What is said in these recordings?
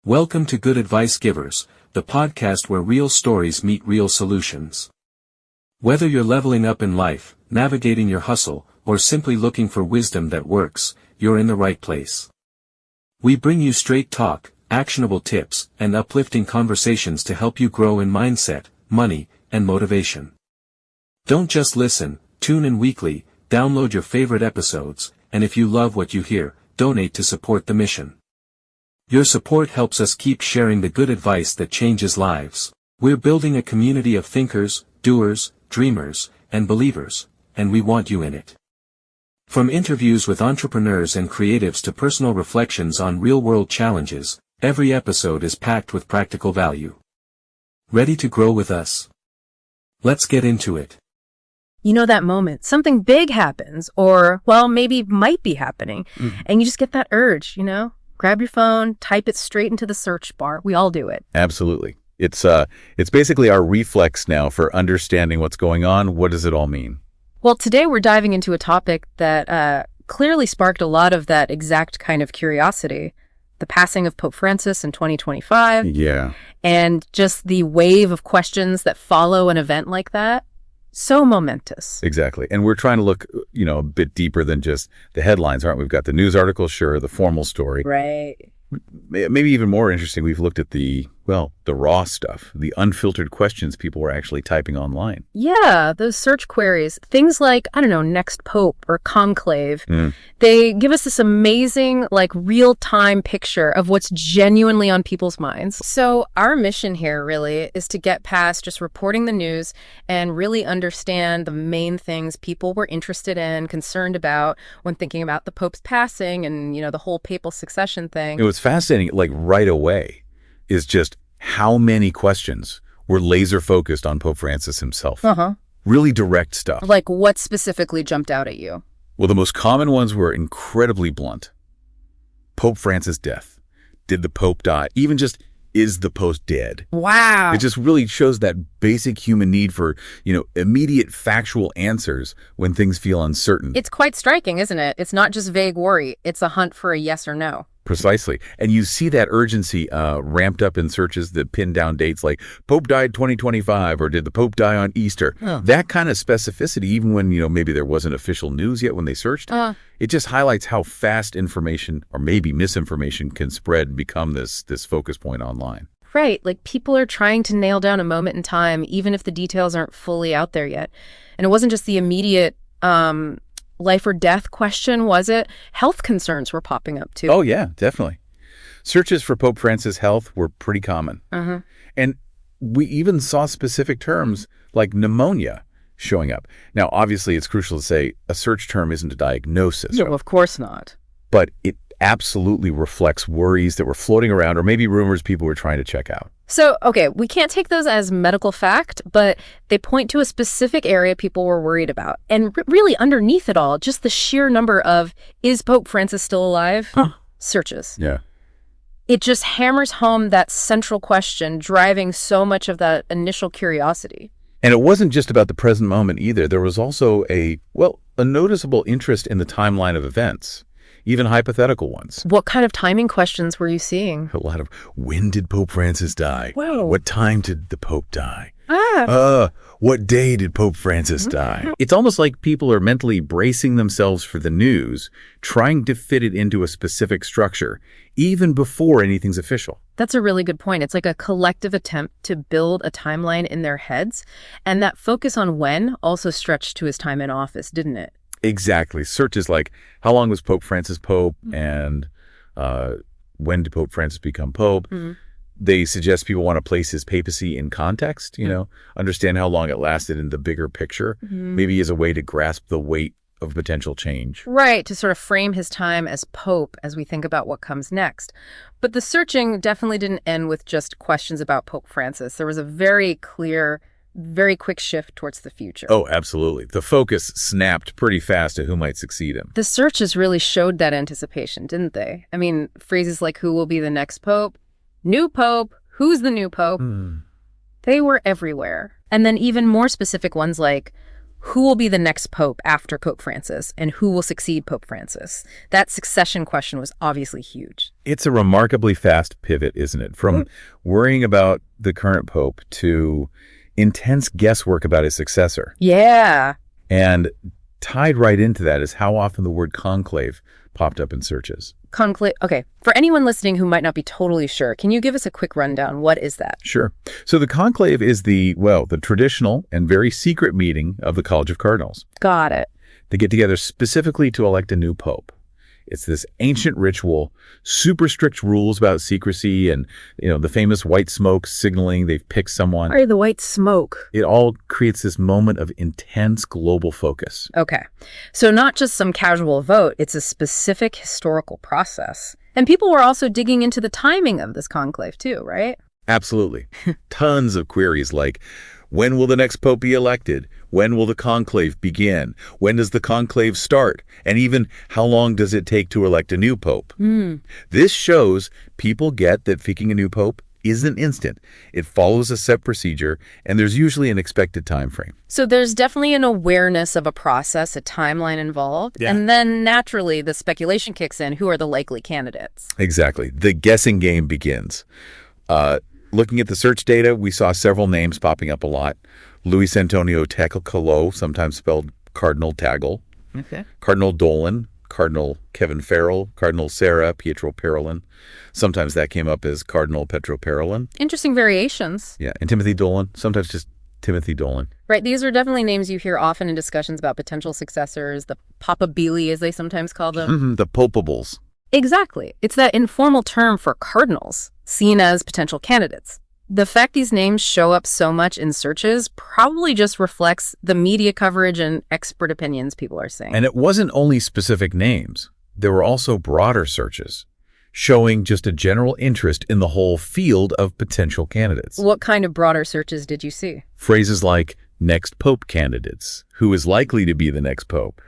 Welcome to Good Advice Givers, the podcast where real stories meet real solutions. Whether you're leveling up in life, navigating your hustle, or simply looking for wisdom that works, you're in the right place. We bring you straight talk, actionable tips, and uplifting conversations to help you grow in mindset, money, and motivation. Don't just listen, tune in weekly, download your favorite episodes, and if you love what you hear, donate to support the mission. Your support helps us keep sharing the good advice that changes lives. We're building a community of thinkers, doers, dreamers, and believers, and we want you in it. From interviews with entrepreneurs and creatives to personal reflections on real-world challenges, every episode is packed with practical value. Ready to grow with us? Let's get into it. You know that moment, something big happens, or, well, maybe might be happening, and you just get that urge, Grab your phone, type it straight into the search bar. We all do it. Absolutely. It's basically our reflex now for understanding what's going on. What does it all mean? Well, today we're diving into a topic that clearly sparked a lot of that exact kind of curiosity. The passing of Pope Francis in 2025. Yeah. And just the wave of questions that follow an event like that. So momentous. Exactly. And we're trying to look, a bit deeper than just the headlines, aren't we? We've got the news article, sure, the formal story. Right. Maybe even more interesting, we've looked at the raw stuff, the unfiltered questions people were actually typing online. Yeah, those search queries, things like, next pope or conclave. They give us this amazing, real-time picture of what's genuinely on people's minds. So our mission here really is to get past just reporting the news and really understand the main things people were interested in, concerned about when thinking about the pope's passing and, the whole papal succession thing. It was fascinating, right away, is just how many questions were laser focused on Pope Francis himself. Really direct stuff. Like what specifically jumped out at you? Well, the most common ones were incredibly blunt. Pope Francis' death. Did the Pope die? Even just, is the Pope dead? Wow. It just really shows that basic human need for, immediate factual answers when things feel uncertain. It's quite striking, isn't it? It's not just vague worry. It's a hunt for a yes or no. Precisely. And you see that urgency ramped up in searches that pin down dates like Pope died 2025 or did the Pope die on Easter? That kind of specificity, even when, maybe there wasn't official news yet when they searched, it just highlights how fast information or maybe misinformation can spread and become this focus point online. Right. People are trying to nail down a moment in time, even if the details aren't fully out there yet. And it wasn't just the immediate life or death question, was it? Health concerns were popping up too. Oh, yeah, definitely. Searches for Pope Francis' health were pretty common. And we even saw specific terms like pneumonia showing up. Now, obviously, it's crucial to say a search term isn't a diagnosis. No, of course not. But it absolutely reflects worries that were floating around or maybe rumors people were trying to check out. So, okay, we can't take those as medical fact, but they point to a specific area people were worried about. And really underneath it all, just the sheer number of, is Pope Francis still alive? Searches. Yeah. It just hammers home that central question, driving so much of that initial curiosity. And it wasn't just about the present moment either. There was also a noticeable interest in the timeline of events. Even hypothetical ones. What kind of timing questions were you seeing? A lot of, when did Pope Francis die? Whoa. What time did the Pope die? What day did Pope Francis die? It's almost like people are mentally bracing themselves for the news, trying to fit it into a specific structure, even before anything's official. That's a really good point. It's like a collective attempt to build a timeline in their heads. And that focus on when also stretched to his time in office, didn't it? Exactly. Searches like, how long was Pope Francis Pope and when did Pope Francis become Pope? They suggest people want to place his papacy in context, understand how long it lasted in the bigger picture, maybe as a way to grasp the weight of potential change. Right, to sort of frame his time as Pope as we think about what comes next. But the searching definitely didn't end with just questions about Pope Francis. There was a very clear, very quick shift towards the future. Oh, absolutely. The focus snapped pretty fast to who might succeed him. The searches really showed that anticipation, didn't they? I mean, phrases like who will be the next pope, new pope, who's the new pope, they were everywhere. And then even more specific ones like who will be the next pope after Pope Francis and who will succeed Pope Francis? That succession question was obviously huge. It's a remarkably fast pivot, isn't it? From worrying about the current pope to intense guesswork about his successor. Yeah. And tied right into that is how often the word conclave popped up in searches. Conclave. Okay. For anyone listening who might not be totally sure, can you give us a quick rundown? What is that? Sure. So the conclave is the traditional and very secret meeting of the College of Cardinals. Got it. They get together specifically to elect a new pope. It's this ancient ritual, super strict rules about secrecy and, the famous white smoke signaling they've picked someone. Why the white smoke? It all creates this moment of intense global focus. Okay. So not just some casual vote, it's a specific historical process. And people were also digging into the timing of this conclave too, right? Absolutely. Tons of queries like, when will the next pope be elected? When will the conclave begin? When does the conclave start? And even, how long does it take to elect a new pope? This shows people get that picking a new pope isn't instant. It follows a set procedure, and there's usually an expected time frame. So there's definitely an awareness of a process, a timeline involved, and then naturally the speculation kicks in. Who are the likely candidates? Exactly. The guessing game begins. Looking at the search data, we saw several names popping up a lot. Luis Antonio Tecolo, sometimes spelled Cardinal Tagle. Okay. Cardinal Dolan, Cardinal Kevin Farrell, Cardinal Sarah Pietro Parolin. Sometimes that came up as Cardinal Petro Parolin. Interesting variations. Yeah, and Timothy Dolan, sometimes just Timothy Dolan. Right, these are definitely names you hear often in discussions about potential successors, the papabili, as they sometimes call them. The popables. Exactly. It's that informal term for cardinals, seen as potential candidates. The fact these names show up so much in searches probably just reflects the media coverage and expert opinions people are seeing. And it wasn't only specific names. There were also broader searches showing just a general interest in the whole field of potential candidates. What kind of broader searches did you see? Phrases like next pope candidates, who is likely to be the next pope,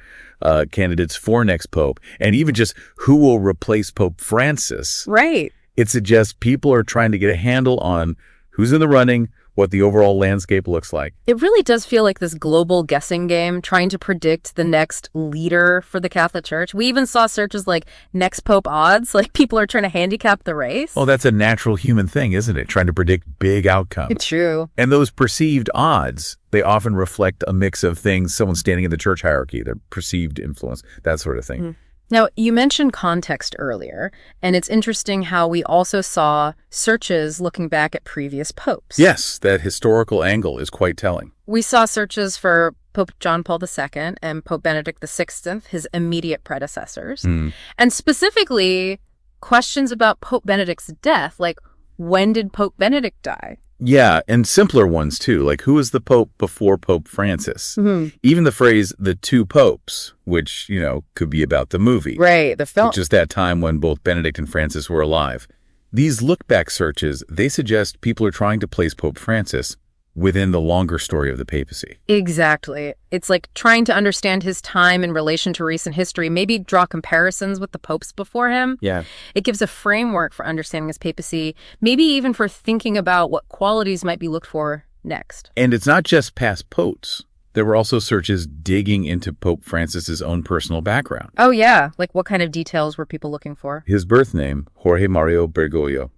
candidates for next pope, and even just who will replace Pope Francis. Right. It suggests people are trying to get a handle on who's in the running, what the overall landscape looks like. It really does feel like this global guessing game, trying to predict the next leader for the Catholic Church. We even saw searches like next pope odds, like people are trying to handicap the race. Well, that's a natural human thing, isn't it? Trying to predict big outcomes. It's true. And those perceived odds, they often reflect a mix of things, someone standing in the church hierarchy, their perceived influence, that sort of thing. Mm-hmm. Now, you mentioned context earlier, and it's interesting how we also saw searches looking back at previous popes. Yes, that historical angle is quite telling. We saw searches for Pope John Paul II and Pope Benedict XVI, his immediate predecessors, and specifically questions about Pope Benedict's death, like when did Pope Benedict die? Yeah, and simpler ones too, like who was the pope before Pope Francis? Even the phrase the two popes, which, could be about the movie. Right, the film. Just that time when both Benedict and Francis were alive. These look-back searches, they suggest people are trying to place Pope Francis within the longer story of the papacy. Exactly. It's like trying to understand his time in relation to recent history, maybe draw comparisons with the popes before him. Yeah. It gives a framework for understanding his papacy, maybe even for thinking about what qualities might be looked for next. And it's not just past popes. There were also searches digging into Pope Francis's own personal background. Oh, yeah. Like what kind of details were people looking for? His birth name, Jorge Mario Bergoglio,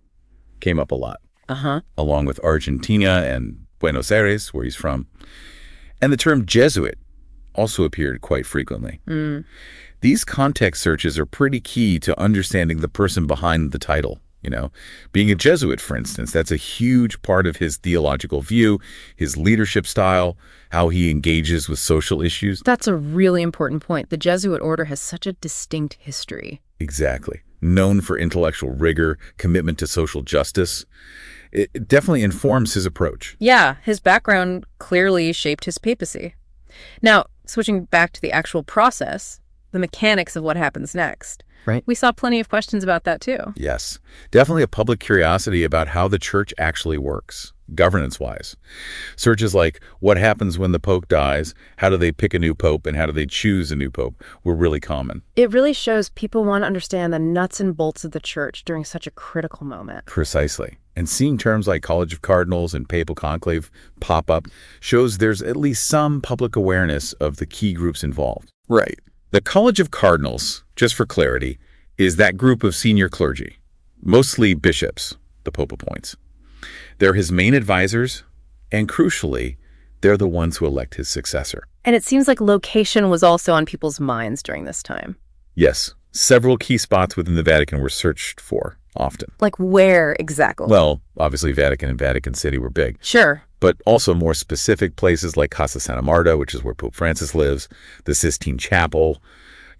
came up a lot. Along with Argentina and Buenos Aires, where he's from. And the term Jesuit also appeared quite frequently. These context searches are pretty key to understanding the person behind the title. Being a Jesuit, for instance, that's a huge part of his theological view, his leadership style, how he engages with social issues. That's a really important point. The Jesuit order has such a distinct history. Exactly. Known for intellectual rigor, commitment to social justice. It definitely informs his approach. Yeah, his background clearly shaped his papacy. Now, switching back to the actual process, the mechanics of what happens next. Right. We saw plenty of questions about that too. Yes. Definitely a public curiosity about how the church actually works, governance-wise. Searches like, what happens when the pope dies? How do they pick a new pope? And how do they choose a new pope? Were really common. It really shows people want to understand the nuts and bolts of the church during such a critical moment. Precisely. And seeing terms like College of Cardinals and Papal Conclave pop up shows there's at least some public awareness of the key groups involved. Right. The College of Cardinals, just for clarity, is that group of senior clergy, mostly bishops, the Pope appoints. They're his main advisors, and crucially, they're the ones who elect his successor. And it seems like location was also on people's minds during this time. Yes, several key spots within the Vatican were searched for, often. Like where exactly? Well, obviously Vatican and Vatican City were big. Sure. But also more specific places like Casa Santa Marta, which is where Pope Francis lives, the Sistine Chapel,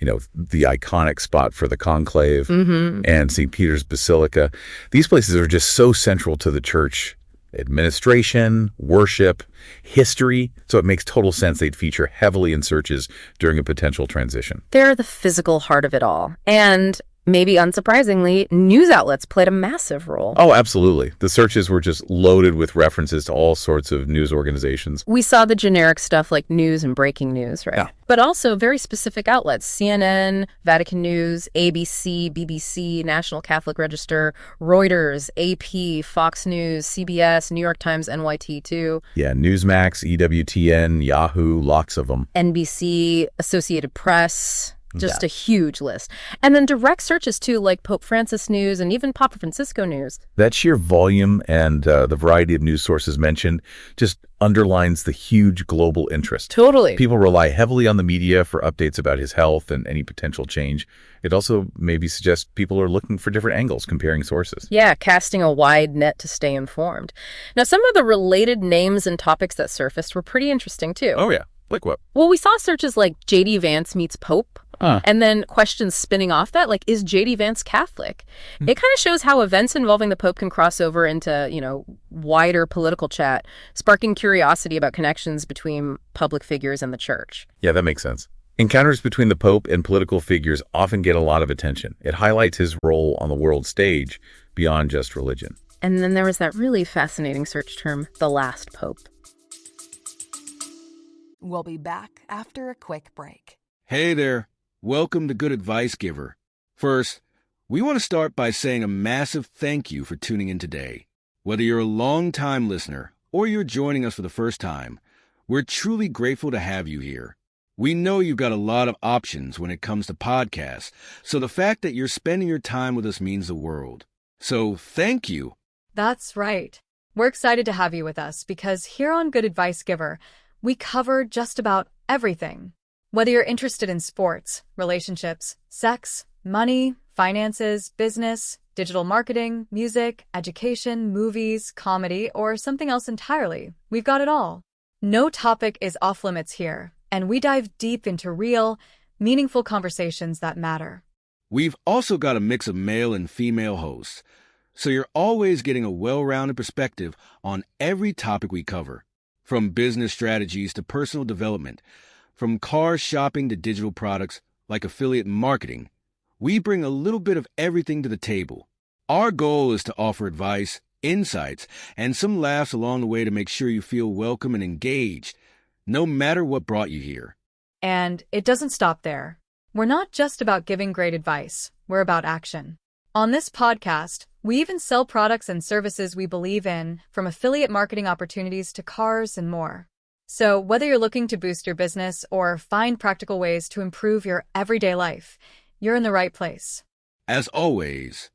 the iconic spot for the conclave, and St. Peter's Basilica. These places are just so central to the church administration, worship, history, so it makes total sense they'd feature heavily in searches during a potential transition. They're the physical heart of it all. And maybe unsurprisingly, news outlets played a massive role. Oh, absolutely. The searches were just loaded with references to all sorts of news organizations. We saw the generic stuff like news and breaking news, right? Yeah. But also very specific outlets, CNN, Vatican News, ABC, BBC, National Catholic Register, Reuters, AP, Fox News, CBS, New York Times, NYT too. Yeah, Newsmax, EWTN, Yahoo, lots of them. NBC, Associated Press. Just a huge list. And then direct searches too, like Pope Francis News and even Papa Francisco News. That sheer volume and the variety of news sources mentioned just underlines the huge global interest. Totally. People rely heavily on the media for updates about his health and any potential change. It also maybe suggests people are looking for different angles, comparing sources. Yeah, casting a wide net to stay informed. Now, some of the related names and topics that surfaced were pretty interesting too. Oh, yeah. Like what? Well, we saw searches like J.D. Vance meets Pope. And then questions spinning off that, like, is J.D. Vance Catholic? It kind of shows how events involving the Pope can cross over into, wider political chat, sparking curiosity about connections between public figures and the church. Yeah, that makes sense. Encounters between the Pope and political figures often get a lot of attention. It highlights his role on the world stage beyond just religion. And then there was that really fascinating search term, the last Pope. We'll be back after a quick break. Hey there. Welcome to Good Advice Giver. First, we want to start by saying a massive thank you for tuning in today. Whether you're a long-time listener or you're joining us for the first time, we're truly grateful to have you here. We know you've got a lot of options when it comes to podcasts, so the fact that you're spending your time with us means the world. So thank you. That's right. We're excited to have you with us because here on Good Advice Giver, we cover just about everything. Whether you're interested in sports, relationships, sex, money, finances, business, digital marketing, music, education, movies, comedy, or something else entirely, we've got it all. No topic is off limits here, and we dive deep into real, meaningful conversations that matter. We've also got a mix of male and female hosts, so you're always getting a well-rounded perspective on every topic we cover, from business strategies to personal development. From car shopping to digital products like affiliate marketing, we bring a little bit of everything to the table. Our goal is to offer advice, insights, and some laughs along the way to make sure you feel welcome and engaged, no matter what brought you here. And it doesn't stop there. We're not just about giving great advice, we're about action. On this podcast, we even sell products and services we believe in, from affiliate marketing opportunities to cars and more. So whether you're looking to boost your business or find practical ways to improve your everyday life, you're in the right place. As always,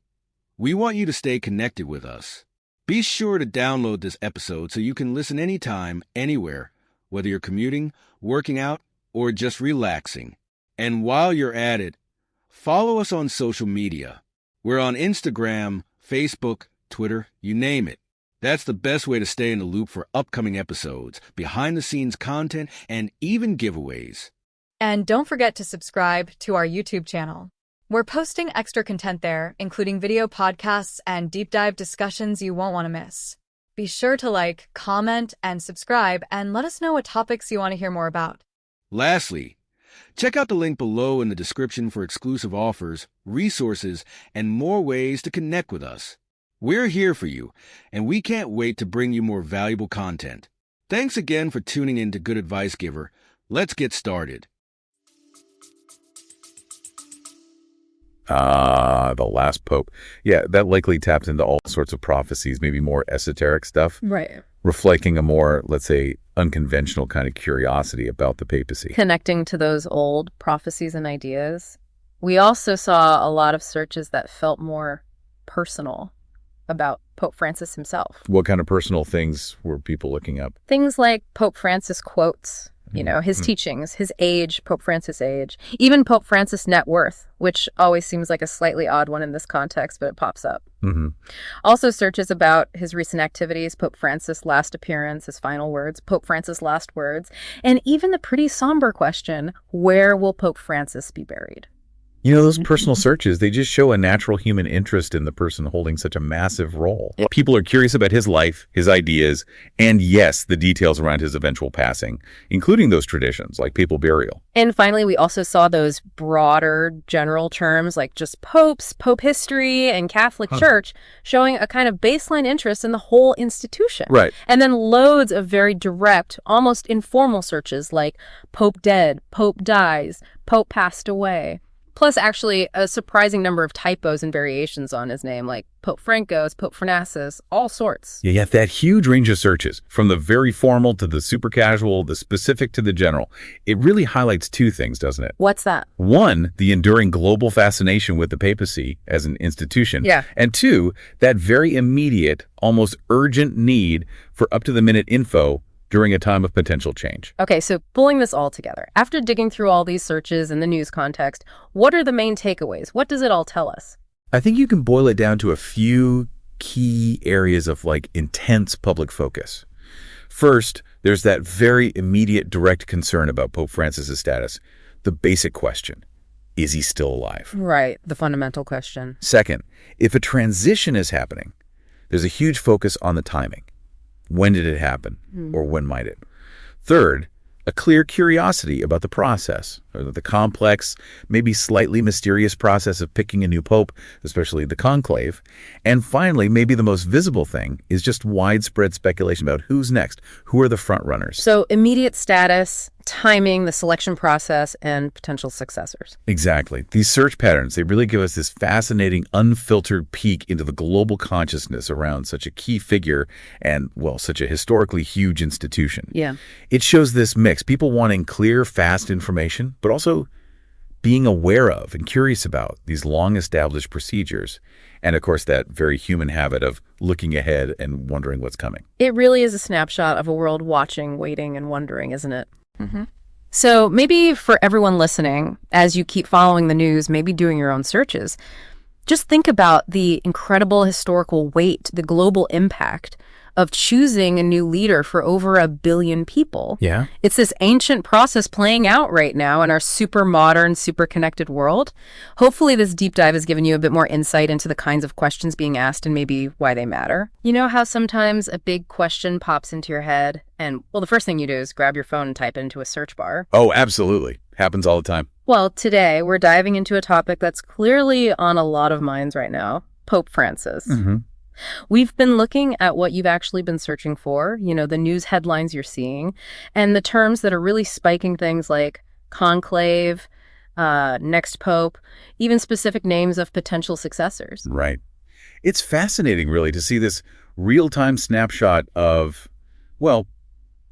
we want you to stay connected with us. Be sure to download this episode so you can listen anytime, anywhere, whether you're commuting, working out, or just relaxing. And while you're at it, follow us on social media. We're on Instagram, Facebook, Twitter, you name it. That's the best way to stay in the loop for upcoming episodes, behind-the-scenes content, and even giveaways. And don't forget to subscribe to our YouTube channel. We're posting extra content there, including video podcasts and deep dive discussions you won't want to miss. Be sure to like, comment, and subscribe, and let us know what topics you want to hear more about. Lastly, Check out the link below in the description for exclusive offers, resources, and more ways to connect with us. We're here for you, and we can't wait to bring you more valuable content. Thanks again for tuning in to Good Advice Giver. Let's get started. The last pope. Yeah, that likely taps into all sorts of prophecies, maybe more esoteric stuff. Right. Reflecting a more, let's say, unconventional kind of curiosity about the papacy. Connecting to those old prophecies and ideas. We also saw a lot of searches that felt more personal about Pope Francis himself. What kind of personal things were people looking up? Things like Pope Francis quotes, his teachings, his age, Pope Francis' age, even Pope Francis' net worth, which always seems like a slightly odd one in this context, but it pops up. Also searches about his recent activities, Pope Francis' last appearance, his final words, Pope Francis' last words, and even the pretty somber question, where will Pope Francis be buried? Those personal searches, they just show a natural human interest in the person holding such a massive role. People are curious about his life, his ideas, and yes, the details around his eventual passing, including those traditions like papal burial. And finally, we also saw those broader general terms like just popes, pope history, and Catholic Church showing a kind of baseline interest in the whole institution. Right. And then loads of very direct, almost informal searches like pope dead, pope dies, pope passed away. Plus, actually, a surprising number of typos and variations on his name, like Pope Francos, Pope Fernassus, all sorts. Yeah, that huge range of searches, from the very formal to the super casual, the specific to the general. It really highlights two things, doesn't it? What's that? One, the enduring global fascination with the papacy as an institution. Yeah. And two, that very immediate, almost urgent need for up-to-the-minute info during a time of potential change. Okay, so pulling this all together, after digging through all these searches in the news context, what are the main takeaways? What does it all tell us? I think you can boil it down to a few key areas of intense public focus. First, there's that very immediate direct concern about Pope Francis' status. The basic question, is he still alive? Right, the fundamental question. Second, if a transition is happening, there's a huge focus on the timing. When did it happen? Or when might it? Third, a clear curiosity about the process, or the complex, maybe slightly mysterious process of picking a new pope, especially the conclave. And finally, maybe the most visible thing is just widespread speculation about who's next, who are the front runners. So immediate status, timing, the selection process, and potential successors. Exactly. These search patterns, they really give us this fascinating, unfiltered peek into the global consciousness around such a key figure and, such a historically huge institution. Yeah. It shows this mix, people wanting clear, fast information, but also being aware of and curious about these long-established procedures. And, of course, that very human habit of looking ahead and wondering what's coming. It really is a snapshot of a world watching, waiting, and wondering, isn't it? So maybe for everyone listening, as you keep following the news, maybe doing your own searches, just think about the incredible historical weight, the global impact of choosing a new leader for over 1 billion people. Yeah. It's this ancient process playing out right now in our super modern, super connected world. Hopefully this deep dive has given you a bit more insight into the kinds of questions being asked and maybe why they matter. You know how sometimes a big question pops into your head and, the first thing you do is grab your phone and type it into a search bar? Oh, absolutely. Happens all the time. Well, today we're diving into a topic that's clearly on a lot of minds right now, Pope Francis. We've been looking at what you've actually been searching for, the news headlines you're seeing, and the terms that are really spiking things like conclave, next pope, even specific names of potential successors. Right. It's fascinating, really, to see this real-time snapshot of,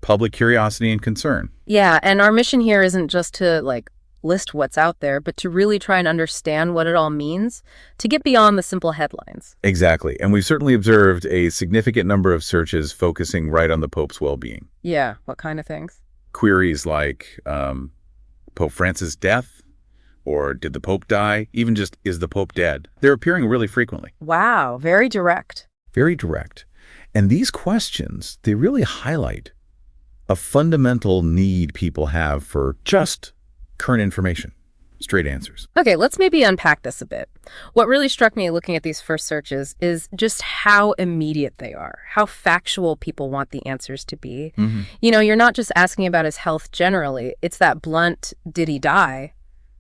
public curiosity and concern. Yeah, and our mission here isn't just to, list what's out there, but to really try and understand what it all means, to get beyond the simple headlines. Exactly. And we've certainly observed a significant number of searches focusing right on the Pope's well-being. Yeah, what kind of things? Queries like Pope Francis' death, or did the Pope die? Even just, is the Pope dead? They're appearing really frequently. Wow, very direct. Very direct. And these questions, they really highlight a fundamental need people have for just current information. straight answers. Okay, let's maybe unpack this a bit. What really struck me looking at these first searches is just how immediate they are, how factual people want the answers to be. You're not just asking about his health generally. It's that blunt, did he die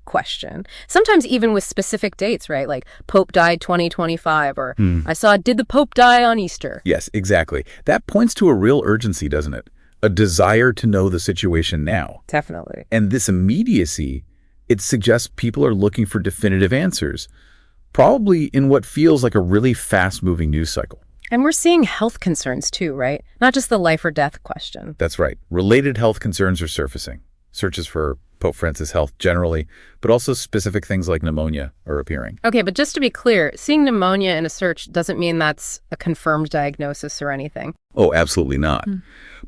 question. Sometimes even with specific dates, right? Like Pope died 2025, or I saw, did the Pope die on Easter? Yes, exactly. That points to a real urgency, doesn't it? A desire to know the situation now. Definitely. And this immediacy, it suggests people are looking for definitive answers, probably in what feels like a really fast-moving news cycle. And we're seeing health concerns too, right? Not just the life or death question. That's right. Related health concerns are surfacing. Searches for Pope Francis' health generally, but also specific things like pneumonia are appearing. Okay, but just to be clear, seeing pneumonia in a search doesn't mean that's a confirmed diagnosis or anything. Oh, absolutely not.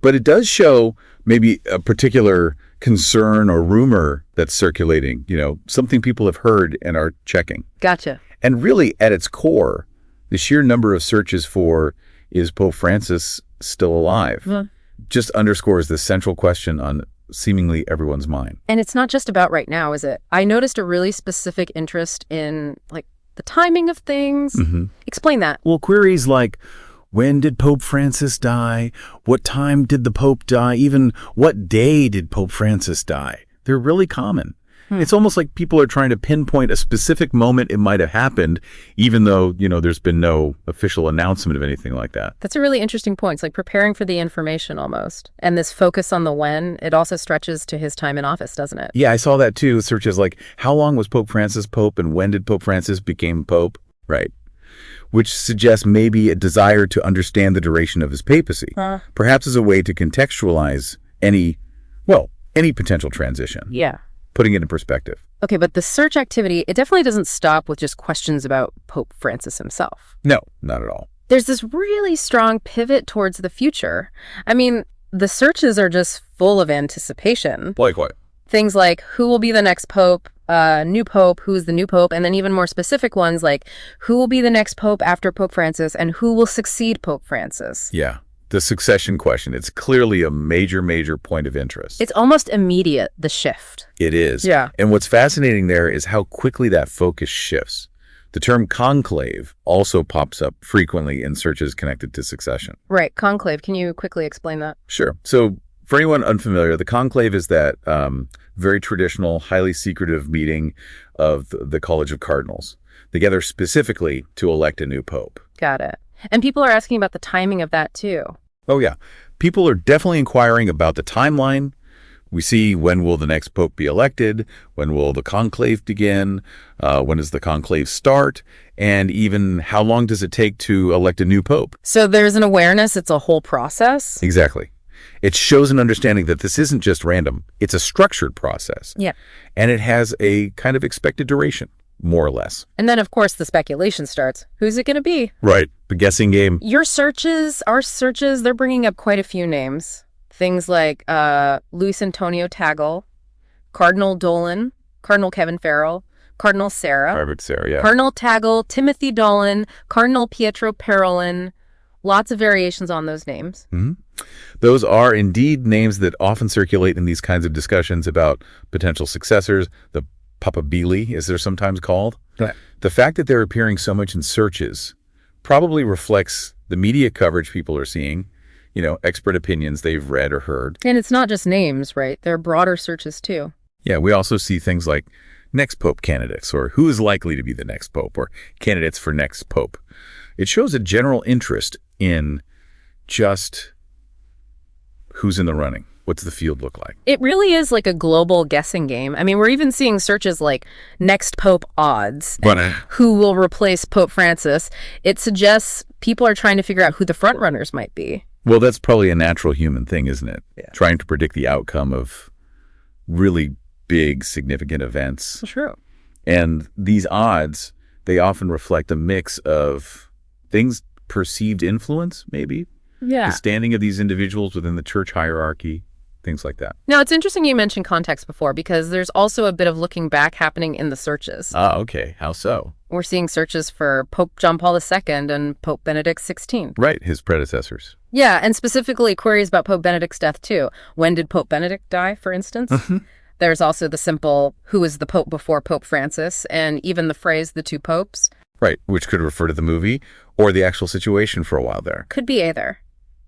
But it does show maybe a particular concern or rumor that's circulating, something people have heard and are checking. Gotcha. And really, at its core, the sheer number of searches for, is Pope Francis still alive? Just underscores the central question on seemingly everyone's mind. And it's not just about right now, is it? I noticed a really specific interest in, the timing of things. Explain that. Well, queries like, when did Pope Francis die? What time did the Pope die? Even what day did Pope Francis die? They're really common. It's almost like people are trying to pinpoint a specific moment it might have happened, even though, there's been no official announcement of anything like that. That's a really interesting point. It's like preparing for the information almost. And this focus on the when, it also stretches to his time in office, doesn't it? Yeah, I saw that too. Searches like, how long was Pope Francis Pope and when did Pope Francis become Pope? Right. Which suggests maybe a desire to understand the duration of his papacy, perhaps as a way to contextualize any potential transition. Yeah. Putting it in perspective. Okay, but the search activity, it definitely doesn't stop with just questions about Pope Francis himself. No, not at all. There's this really strong pivot towards the future. I mean, the searches are just full of anticipation. Like what? Things like, who will be the next pope, new pope, who's the new pope, and then even more specific ones like, who will be the next pope after Pope Francis, and who will succeed Pope Francis? Yeah. The succession question, it's clearly a major point of interest. It's almost immediate, the shift. It is. Yeah. And what's fascinating there is how quickly that focus shifts. The term conclave also pops up frequently in searches connected to succession. Right. Conclave. Can you quickly explain that? Sure. So for anyone unfamiliar, the conclave is that very traditional, highly secretive meeting of the College of Cardinals. They gather specifically to elect a new pope. Got it. And people are asking about the timing of that too. Oh, yeah. People are definitely inquiring about the timeline. We see, when will the next pope be elected? When will the conclave begin? When does the conclave start? And even how long does it take to elect a new pope? So there's an awareness, it's a whole process? Exactly. It shows an understanding that this isn't just random. It's a structured process. Yeah. And it has a kind of expected duration, more or less. And then, of course, the speculation starts. Who's it going to be? Right. The guessing game. Your searches, our searches, they're bringing up quite a few names. Things like Luis Antonio Tagle, Cardinal Dolan, Cardinal Kevin Farrell, Cardinal Sarah. Harvard Sarah, yeah. Cardinal Tagle, Timothy Dolan, Cardinal Pietro Parolin. Lots of variations on those names. Those are indeed names that often circulate in these kinds of discussions about potential successors. The Papabili, as they're sometimes called. Right. The fact that they're appearing so much in searches probably reflects the media coverage people are seeing, expert opinions they've read or heard. And it's not just names, right? There are broader searches too. Yeah, we also see things like next pope candidates, or who is likely to be the next pope, or candidates for next pope. It shows a general interest in just who's in the running. What's the field look like? It really is like a global guessing game. I mean, we're even seeing searches like next pope odds, who will replace Pope Francis. It suggests people are trying to figure out who the front runners might be. Well, that's probably a natural human thing, isn't it? Yeah. Trying to predict the outcome of really big, significant events. True. And these odds, they often reflect a mix of things, perceived influence, maybe. Yeah. The standing of these individuals within the church hierarchy, things like that. Now, it's interesting you mentioned context before, because there's also a bit of looking back happening in the searches. Ah, okay. How so? We're seeing searches for Pope John Paul II and Pope Benedict XVI. Right, his predecessors. Yeah, and specifically queries about Pope Benedict's death too. When did Pope Benedict die, for instance? There's also the simple, who was the Pope before Pope Francis, and even the phrase, the two popes. Right, which could refer to the movie or the actual situation for a while there. Could be either.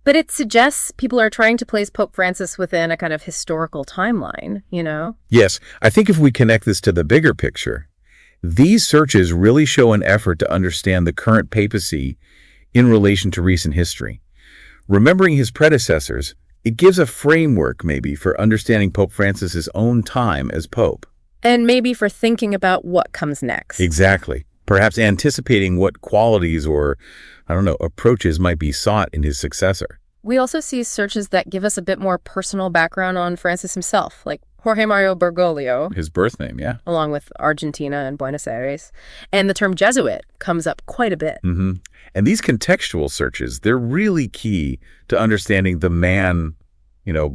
But it suggests people are trying to place Pope Francis within a kind of historical timeline, you know? Yes, I think if we connect this to the bigger picture, these searches really show an effort to understand the current papacy in relation to recent history. Remembering his predecessors, it gives a framework maybe for understanding Pope Francis's own time as Pope. And maybe for thinking about what comes next. Exactly. Perhaps anticipating what qualities or, approaches might be sought in his successor. We also see searches that give us a bit more personal background on Francis himself, like Jorge Mario Bergoglio. His birth name, yeah. Along with Argentina and Buenos Aires. And the term Jesuit comes up quite a bit. Mm-hmm. And these contextual searches, they're really key to understanding the man,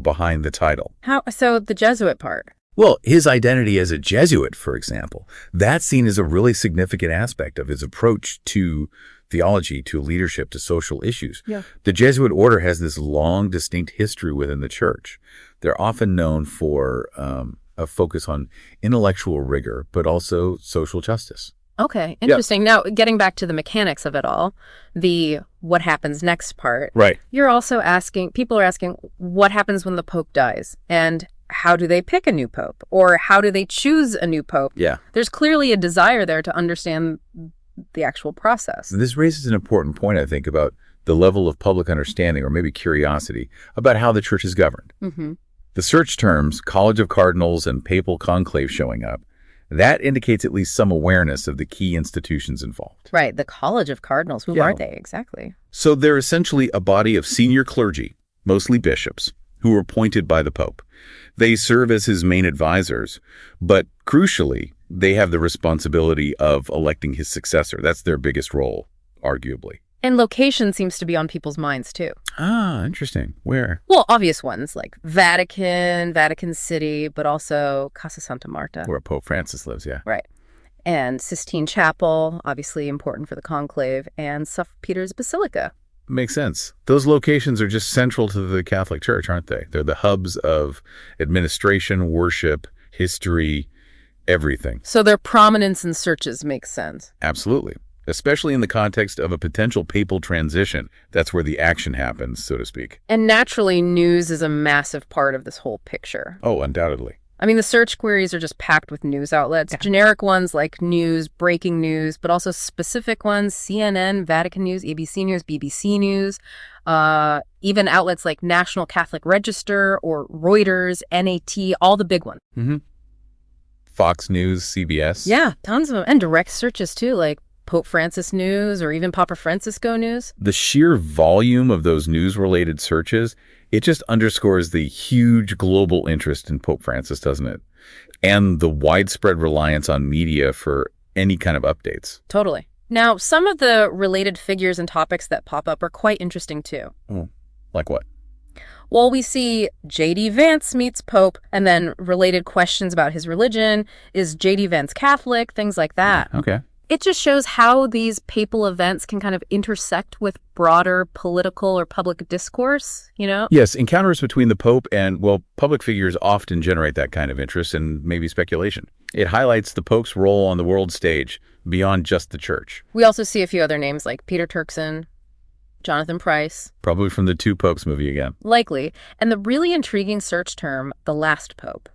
behind the title. How so? The Jesuit part. Well, his identity as a Jesuit, for example, that's seen as a really significant aspect of his approach to theology, to leadership, to social issues. Yeah. The Jesuit order has this long, distinct history within the church. They're often known for a focus on intellectual rigor, but also social justice. Okay, interesting. Now, getting back to the mechanics of it all, the what happens next part. Right. People are asking, what happens when the Pope dies? And how do they pick a new pope? Or how do they choose a new pope? Yeah. There's clearly a desire there to understand the actual process. This raises an important point, I think, about the level of public understanding or maybe curiosity about how the church is governed. Mm-hmm. The search terms, College of Cardinals and Papal Conclave showing up, that indicates at least some awareness of the key institutions involved. Right, the College of Cardinals. Who are they exactly? So they're essentially a body of senior clergy, mostly bishops, who are appointed by the Pope. They serve as his main advisors, but crucially, they have the responsibility of electing his successor. That's their biggest role, arguably. And location seems to be on people's minds, too. Ah, interesting. Where? Well, obvious ones like Vatican, Vatican City, but also Casa Santa Marta. Where Pope Francis lives, yeah. Right. And Sistine Chapel, obviously important for the conclave, and St. Peter's Basilica. Makes sense. Those locations are just central to the Catholic Church, aren't they? They're the hubs of administration, worship, history, everything. So their prominence in searches makes sense. Absolutely. Especially in the context of a potential papal transition. That's where the action happens, so to speak. And naturally, news is a massive part of this whole picture. Oh, undoubtedly. I mean, the search queries are just packed with news outlets. Generic ones like news, breaking news, but also specific ones, CNN, Vatican News, ABC News, BBC News, even outlets like National Catholic Register or Reuters, NAT, all the big ones. Mm-hmm. Fox News, CBS. Yeah, tons of them. And direct searches too, like Pope Francis News or even Papa Francisco News. The sheer volume of those news-related searches, it just underscores the huge global interest in Pope Francis, doesn't it? And the widespread reliance on media for any kind of updates. Totally. Now, some of the related figures and topics that pop up are quite interesting too. Like what? Well, we see J.D. Vance meets Pope, and then related questions about his religion. Is J.D. Vance Catholic? Things like that. Okay. It just shows how these papal events can kind of intersect with broader political or public discourse, you know? Yes, encounters between the Pope and, public figures often generate that kind of interest and maybe speculation. It highlights the Pope's role on the world stage beyond just the church. We also see a few other names like Peter Turkson, Jonathan Pryce. Probably from the Two Popes movie again. Likely. And the really intriguing search term, the last Pope.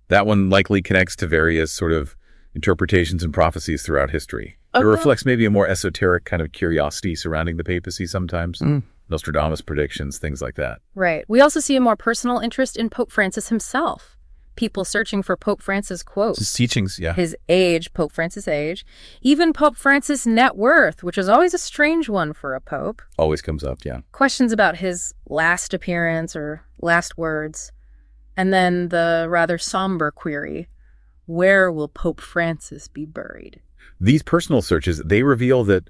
That one likely connects to various sort of interpretations and prophecies throughout history. It reflects maybe a more esoteric kind of curiosity surrounding the papacy sometimes. Nostradamus predictions, things like that. Right. We also see a more personal interest in Pope Francis himself. People searching for Pope Francis quotes. His teachings, yeah. His age, Pope Francis' age. Even Pope Francis' net worth, which is always a strange one for a pope. Always comes up, yeah. Questions about his last appearance or last words. And then the rather somber query, where will Pope Francis be buried? These personal searches, they reveal that,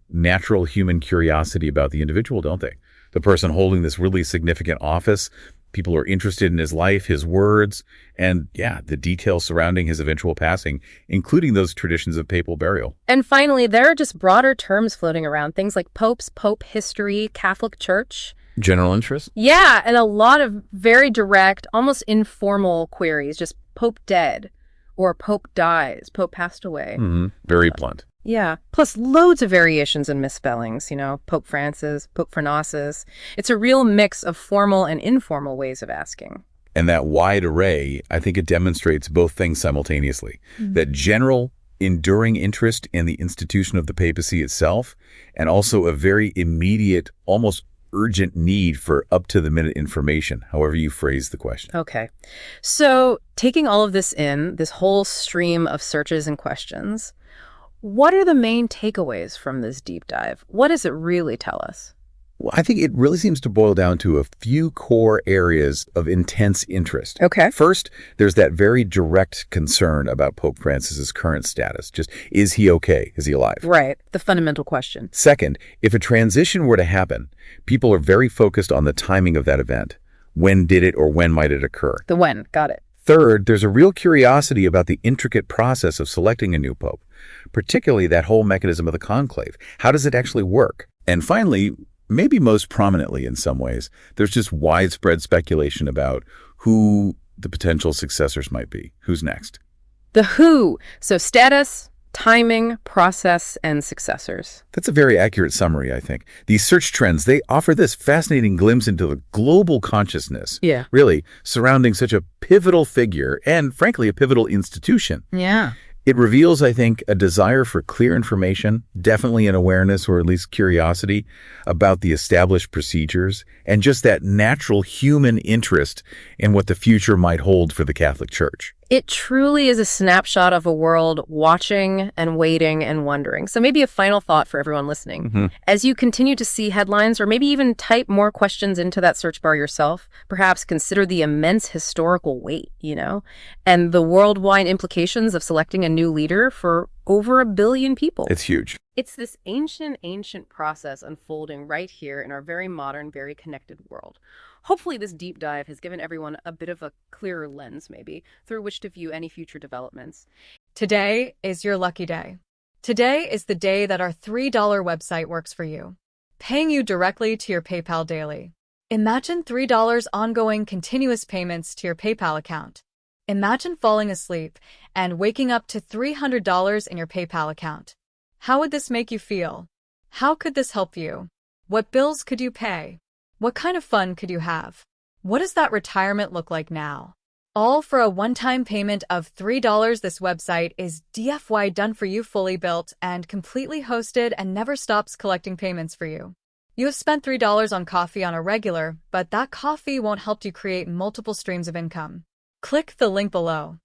natural human curiosity about the individual, don't they? The person holding this really significant office, people are interested in his life, his words, and, the details surrounding his eventual passing, including those traditions of papal burial. And finally, there are just broader terms floating around, things like popes, pope history, Catholic Church. General interest? Yeah, and a lot of very direct, almost informal queries, just Pope dead, or Pope dies, Pope passed away. Very blunt. Yeah, plus loads of variations and misspellings, Pope Francis, Pope Francis. It's a real mix of formal and informal ways of asking. And that wide array, I think it demonstrates both things simultaneously. That general, enduring interest in the institution of the papacy itself, and also a very immediate, almost urgent need for up-to-the-minute information, however you phrase the question. Okay. So taking all of this in, this whole stream of searches and questions, what are the main takeaways from this deep dive? What does it really tell us? Well, I think it really seems to boil down to a few core areas of intense interest. Okay. First, there's that very direct concern about Pope Francis's current status. Just, is he okay? Is he alive? Right. The fundamental question. Second, if a transition were to happen, people are very focused on the timing of that event. When did it or when might it occur? The when. Got it. Third, there's a real curiosity about the intricate process of selecting a new pope, particularly that whole mechanism of the conclave. How does it actually work? And finally, maybe most prominently in some ways, there's just widespread speculation about who the potential successors might be. Who's next? The who. So status, timing, process, and successors. That's a very accurate summary, I think. These search trends, they offer this fascinating glimpse into the global consciousness, really, surrounding such a pivotal figure and, frankly, a pivotal institution. Yeah. It reveals, I think, a desire for clear information, definitely an awareness or at least curiosity about the established procedures, and just that natural human interest in what the future might hold for the Catholic Church. It truly is a snapshot of a world watching and waiting and wondering. So maybe a final thought for everyone listening. As you continue to see headlines or maybe even type more questions into that search bar yourself, perhaps consider the immense historical weight, and the worldwide implications of selecting a new leader for over 1 billion people. It's huge. It's this ancient process unfolding right here in our very modern, very connected world. Hopefully this deep dive has given everyone a bit of a clearer lens, maybe, through which to view any future developments. Today is your lucky day. Today is the day that our $3 website works for you, paying you directly to your PayPal daily. Imagine $3 ongoing continuous payments to your PayPal account. Imagine falling asleep and waking up to $300 in your PayPal account. How would this make you feel? How could this help you? What bills could you pay? What kind of fun could you have? What does that retirement look like now? All for a one-time payment of $3. This website is DFY done for you, fully built and completely hosted, and never stops collecting payments for you. You have spent $3 on coffee on a regular, but that coffee won't help you create multiple streams of income. Click the link below.